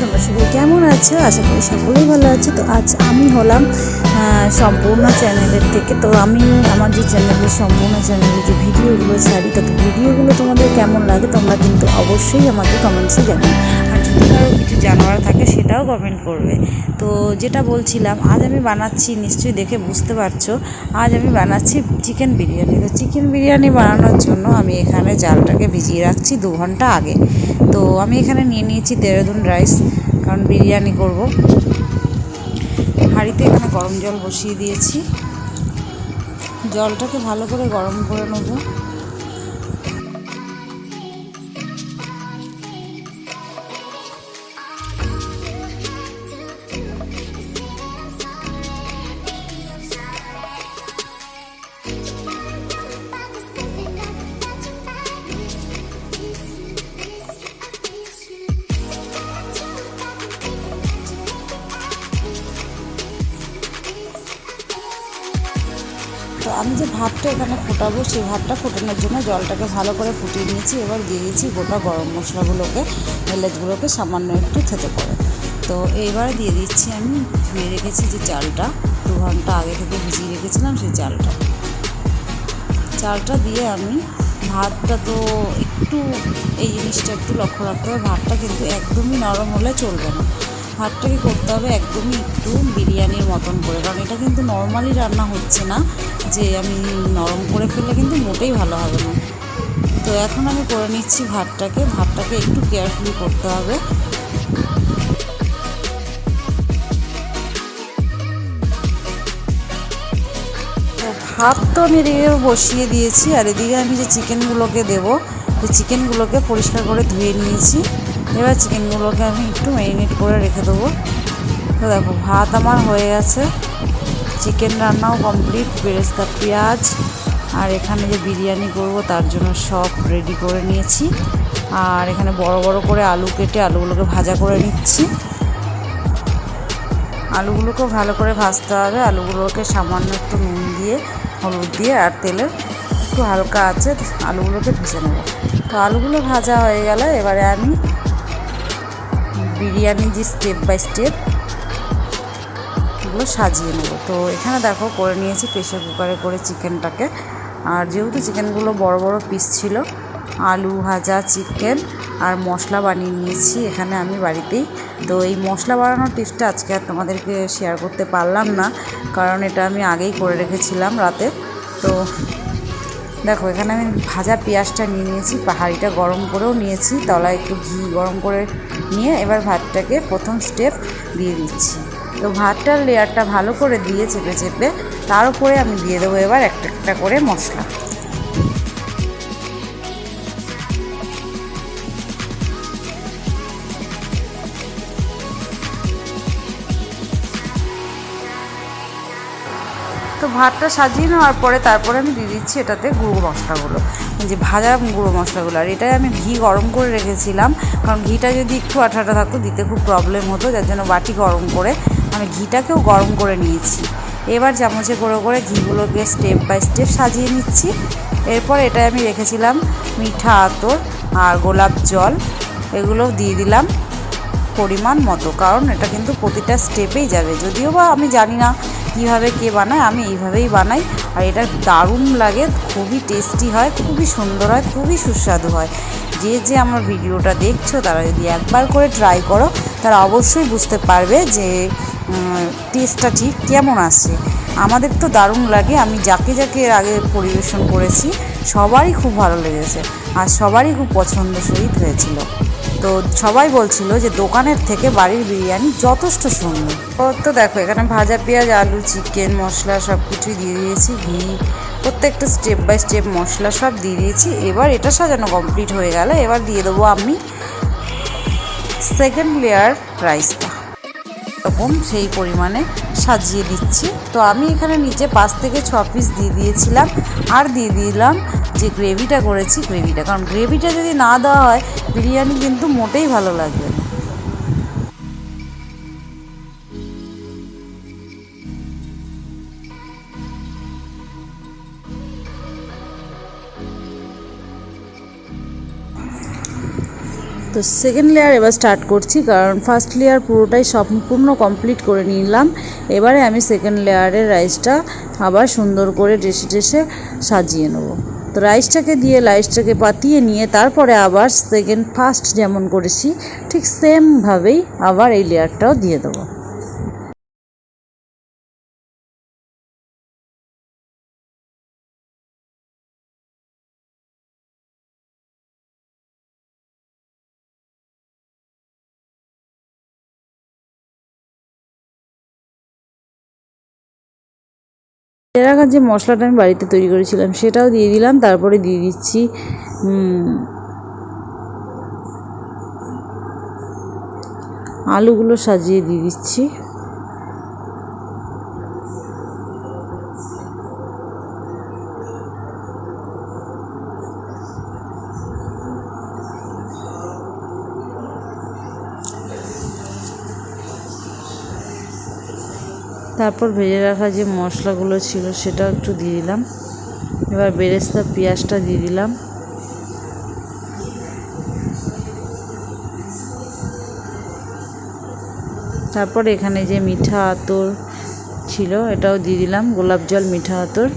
তোমরা সবাই কেমন আছো? আশা করি সকলেই ভালো আছো। তো আজ আমি হলাম সম্পূর্ণ চ্যানেলের থেকে। তো আমি আমার যে চ্যানেলের সম্পূর্ণ চ্যানেলের যে ভিডিওগুলো ছাড়ি, তো ভিডিওগুলো তোমাদের কেমন লাগে তোমরা কিন্তু অবশ্যই আমাকে কমেন্টসে জানাও। আর যদি কারো কিছু জানার থাকে সেটাও কমেন্ট করবে। তো যেটা বলছিলাম, আজ আমি বানাচ্ছি, নিশ্চয়ই দেখে বুঝতে পারছো, আজ আমি বানাচ্ছি চিকেন বিরিয়ানি। তো চিকেন বিরিয়ানি বানানোর জন্য আমি এখানে চালটাকে ভিজিয়ে রাখছি 2 ঘন্টা আগে। তো আমি এখানে নিয়ে নিয়েছি দেহরাদুন রাইস, কারণ বিরিয়ানি করব। হাঁড়িতে এখানে গরম জল বসিয়ে দিয়েছি, জলটাকে ভালো করে গরম করে নেব। তো আমি যে ভাতটা এখানে ফোটাবো, সেই ভাতটা ফোটানোর জন্য জলটাকে ভালো করে ফুটিয়ে নিয়েছি। এবার দিয়ে দিয়েছি গোটা গরম মশলাগুলোকে, এলাচগুলোকে সামান্য একটু থেতে করে। তো এইবারে দিয়ে দিচ্ছি আমি ধুয়ে রেখেছি যে চালটা, 2 ঘন্টা আগে থেকে ভিজিয়ে রেখেছিলাম, সেই চালটা দিয়ে আমি ভাতটা, তো একটু এই জিনিসটা একটু লক্ষ্য রাখতে হবে, ভাতটা কিন্তু একদমই নরম হলে চলবে না। ভাতটাকে করতে হবে একদমই একটু বিরিয়ানির মতন করে, কারণ এটা কিন্তু নর্মালি রান্না হচ্ছে না, যে আমি নরম করে ফেললে কিন্তু মোটেই ভালো হবে না। তো এখন আমি করে নিচ্ছি ভাতটাকে একটু কেয়ারফুলি করতে হবে। ভাত তো আমি এদিকে বসিয়ে দিয়েছি, আর এদিকে আমি যে চিকেনগুলোকে দেবো, সেই চিকেনগুলোকে পরিষ্কার করে ধুয়ে নিয়েছি। এবার চিকেনগুলোকে আমি একটু ম্যারিনেট করে রেখে দেবো। তো দেখো ভাত আমার হয়ে গেছে, চিকেন রান্নাও কমপ্লিট, বেরেস্তা, পেঁয়াজ, আর এখানে যে বিরিয়ানি করব তার জন্য সব রেডি করে নিয়েছি। আর এখানে বড় বড় করে আলু কেটে আলুগুলোকে ভাজা করে নিচ্ছি। আলুগুলোকেও ভালো করে ভাজতে হবে। আলুগুলোকে সামান্য একটু নুন দিয়ে, হলুদ দিয়ে আর তেলে একটু হালকা আছে আলুগুলোকে ভেজে নেব। তো আলুগুলো ভাজা হয়ে গেলে এবারে আমি বিরিয়ানি যে স্টেপ বাই স্টেপ এগুলো সাজিয়ে নেব। তো এখানে দেখো করে নিয়েছি প্রেশার কুকারে করে চিকেনটাকে। আর যেহেতু চিকেনগুলো বড় বড় পিস ছিল, আলু ভাজা, চিকেন আর মশলা বানিয়ে নিয়েছি এখানে আমি বাড়িতেই। তো এই মশলা বানানোর টিপসটা আজকে আর তোমাদেরকে শেয়ার করতে পারলাম না, কারণ এটা আমি আগেই করে রেখেছিলাম রাতে। তো দেখো এখানে আমি ভাজা পেঁয়াজটা নিয়ে নিয়েছি, হাঁড়িটা গরম করেও নিয়েছি, তলায় একটু ঘি গরম করে নিয়ে এবার ভাতটাকে প্রথম স্টেপ দিয়ে দিচ্ছি। তো ভাতটার লেয়ারটা ভালো করে দিয়ে চেপে চেপে তার উপরে আমি দিয়ে দেবো এবার একটা একটা করে মশলা। তো ভাতটা সাজিয়ে নেওয়ার পরে তারপরে আমি দিয়ে দিচ্ছি এটাতে গুঁড়ো মশলাগুলো, যে ভাজা গুঁড়ো মশলাগুলো। আর এটাই আমি ঘি গরম করে রেখেছিলাম, কারণ ঘিটা যদি একটু আঠাটা থাকতো দিতে খুব প্রবলেম হতো, যার জন্য বাটি গরম করে আমি ঘিটাকেও গরম করে নিয়েছি। এবার চামচে করে করে ঘিগুলোকে স্টেপ বাই স্টেপ সাজিয়ে নিচ্ছি। এরপর এটাই আমি রেখেছিলাম মিঠা আতর আর গোলাপ জল, এগুলো দিয়ে দিলাম পরিমাণ মতো, কারণ এটা কিন্তু প্রতিটা স্টেপেই যাবে। যদিও বা আমি জানি না কীভাবে কে বানায়, আমি এইভাবেই বানাই। আর এটা দারুণ লাগে, খুবই টেস্টি হয়, খুবই সুন্দর হয়, খুবই সুস্বাদু হয়। যে আমার ভিডিওটা দেখছো তারা যদি একবার করে ট্রাই করো, তারা অবশ্যই বুঝতে পারবে যে টেস্টটা ঠিক কেমন আসে। আমাদের তো দারুণ লাগে, আমি যাকে যাকে এর আগে পরিবেশন করেছি সবারই খুব ভালো লেগেছে, আর সবারই খুব পছন্দসই হয়েছিল। তো সবাই বলছিল যে দোকানের থেকে বাড়ির বিরিয়ানি যথেষ্ট সুন্দর। তো দেখো এখানে ভাজা পেঁয়াজ, আলু, চিকেন, মশলা সব কিছুই দিয়ে দিয়েছি, ঘি, প্রত্যেকটা স্টেপ বাই স্টেপ মশলা সব দিয়ে দিয়েছি। এবার এটা সাজানো কমপ্লিট হয়ে গেলে এবার দিয়ে দেবো আমি সেকেন্ড লেয়ার রাইসটা, এরকম সেই পরিমাণে সাজিয়ে দিচ্ছি। তো আমি এখানে নিচে 5 থেকে 6 পিস দিয়ে দিয়েছিলাম, আর দিয়ে দিলাম যে গ্রেভিটা করেছি গ্রেভিটা, কারণ গ্রেভিটা যদি না দেওয়া হয় বিরিয়ানি কিন্তু মোটেই ভালো লাগবে না। তো সেকেন্ড লেয়ার এবার স্টার্ট করছি, কারণ ফার্স্ট লেয়ার পুরোটাই সম্পূর্ণ কমপ্লিট করে নিলাম। এবারে আমি সেকেন্ড লেয়ারের রাইসটা আবার সুন্দর করে ডেসে সাজিয়ে নেব। তো রাইসটাকে দিয়ে রাইসটাকে পাতিয়ে নিয়ে তারপরে আবার ফার্স্ট যেমন করেছি ঠিক সেমভাবেই আবার এই লেয়ারটাও দিয়ে দেবো। ভেজে রাখা যে মশলাটা আমি বাড়িতে তৈরি করেছিলাম সেটাও দিয়ে দিলাম। তারপরে দিয়ে দিচ্ছি আলুগুলো সাজিয়ে দিয়ে দিচ্ছি। তারপর ভেজে রাখা যে মশলাগুলো ছিল সেটাও একটু দিয়ে দিলাম। এবার বেরেস্তা পেঁয়াজটা দিয়ে দিলাম। তারপর এখানে যে মিঠা আতর ছিল এটাও দিয়ে দিলাম, গোলাপ জল মিঠা আতর।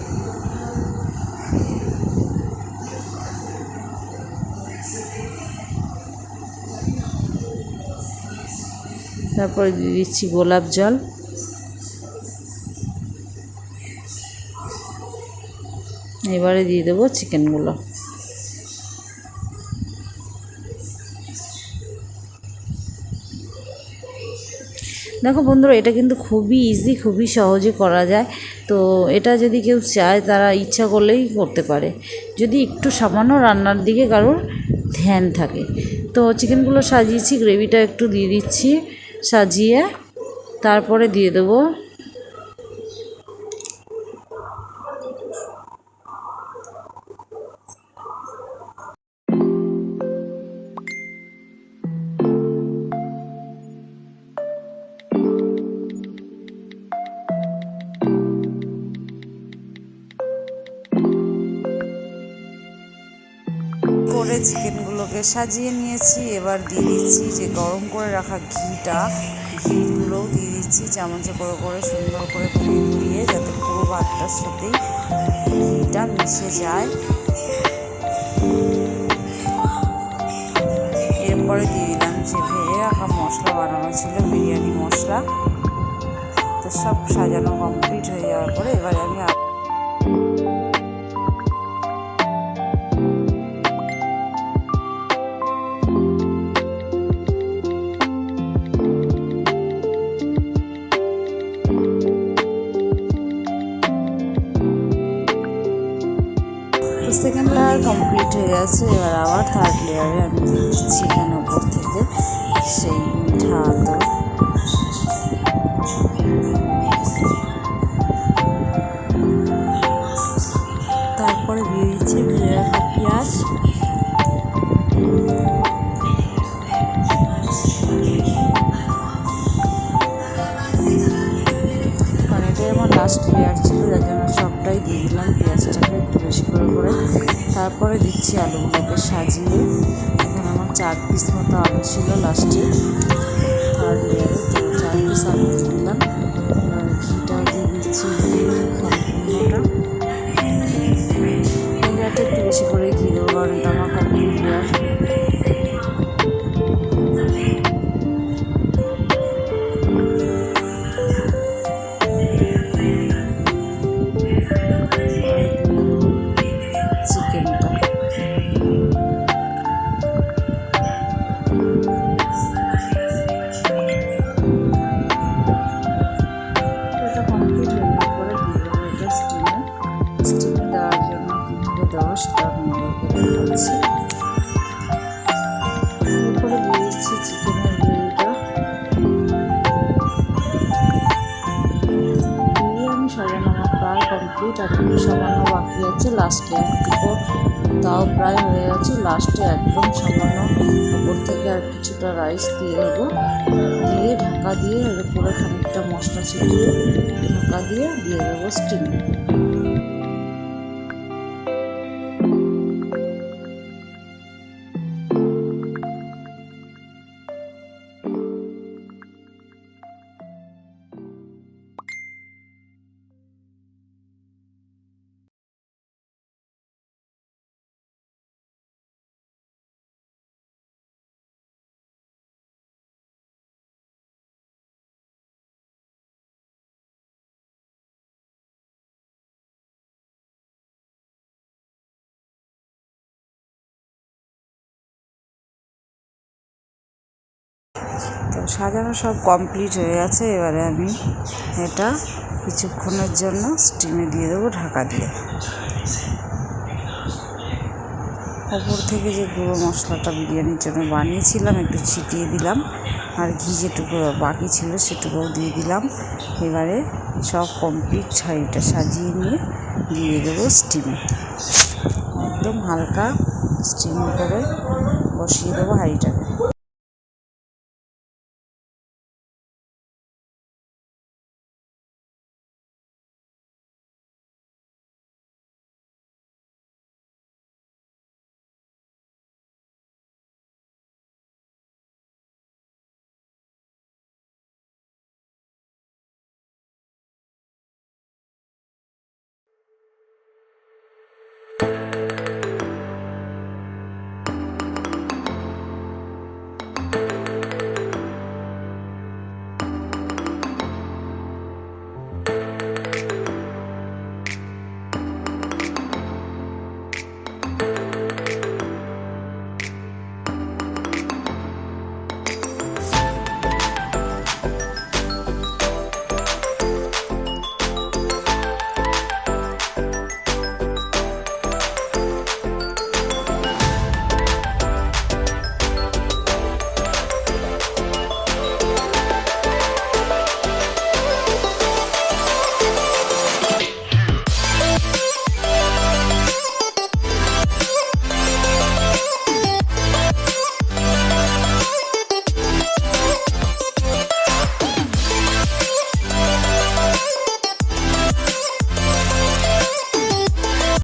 তারপরে দিয়ে দিচ্ছি গোলাপ জল। এবারে দিয়ে দেবো চিকেনগুলো। দেখো বন্ধুরা, এটা কিন্তু খুবই ইজি, খুবই সহজে করা যায়। তো এটা যদি কেউ চায় তারা ইচ্ছা করলেই করতে পারে, যদি একটু সামান্য রান্নার দিকে কারোর ধ্যান থাকে। তো চিকেনগুলো সাজিয়েছি, গ্রেভিটা একটু দিয়ে দিচ্ছি সাজিয়ে। তারপরে দিয়ে দেবো করে চিকেনগুলোকে সাজিয়ে নিয়েছি। এবার দিয়ে দিচ্ছি যে গরম করে রাখা ঘিগুলোও দিয়ে দিচ্ছি চামচে করে সুন্দর করে ঘুরিয়ে, যাতে পুরো ভাতটার সাথেই ঘিটা মিশে যায়। এরপরে দিয়ে দিলাম যে ভেজে রাখা মশলা বানানো ছিল, বিরিয়ানি মশলা। তো সব সাজানো কমপ্লিট হয়ে যাওয়ার পরে এবার আমি সেকেন্ড লেয়ার কমপ্লিট হয়ে গেছে। এবার আবার থার্ড লেয়ারে আমি দিয়ে দিচ্ছি এখানে উপর থেকে সেই মিঠা আতর। তারপরে দিয়ে দিচ্ছি ভেজে রাখা পেঁয়াজ। কারণ এটাই আমার লাস্ট লেয়ার ছিল, যার জন্য সবটাই দিয়ে দিলাম পেঁয়াজটাকে একটু বেশি করে। তারপরে দিচ্ছি আলুগুলোকে সাজিয়ে। এখন আমার 4 পিস মতো আলু ছিল লাস্টে থার্ড লেয়ারে, তো 4 পিস আলু দিয়ে দিলাম। ঘিটা দিয়ে দিচ্ছি সম্পূর্ণটা। লেয়ারটা একটু বেশি করে ঘি দেবো, কারণ এটা আমার কমপ্লিট লেয়ার। স্টিমে দেওয়ার জন্য কীভাবে দেওয়া সেটা মনে করে রাখছি। এরপরে দিয়ে দিচ্ছি চিকেনের গ্রেভিটা। বিরিয়ানি সাজানো আমার প্রায় কমপ্লিট, আর একটু সামান্য বাকি আছে লাস্টে একটুকু, তাও প্রায় হয়ে গেছে। লাস্টে একদম সামান্য উপর থেকে আর কিছুটা রাইস দিয়ে দেবো, দিয়ে ঢাকা দিয়ে এর উপরে খানিকটা মশলা ছিটিয়ে ঢাকা দিয়ে দেবো স্টিমে। তো সাজানো সব কমপ্লিট হয়ে গেছে। এবারে আমি এটা কিছুক্ষণের জন্য স্টিমে দিয়ে দেবো ঢাকা দিয়ে। ওপর থেকে যে গুঁড়ো মশলাটা বিরিয়ানির জন্য বানিয়েছিলাম একটু ছিটিয়ে দিলাম, আর ঘি যেটুকু বাকি ছিল সেটুকুও দিয়ে দিলাম। এবারে সব কমপ্লিট হাঁড়িটা সাজিয়ে নিয়ে দিয়ে দেবো স্টিমে। একদম হালকা স্টিম করে বসিয়ে দেবো হাঁড়িটাকে।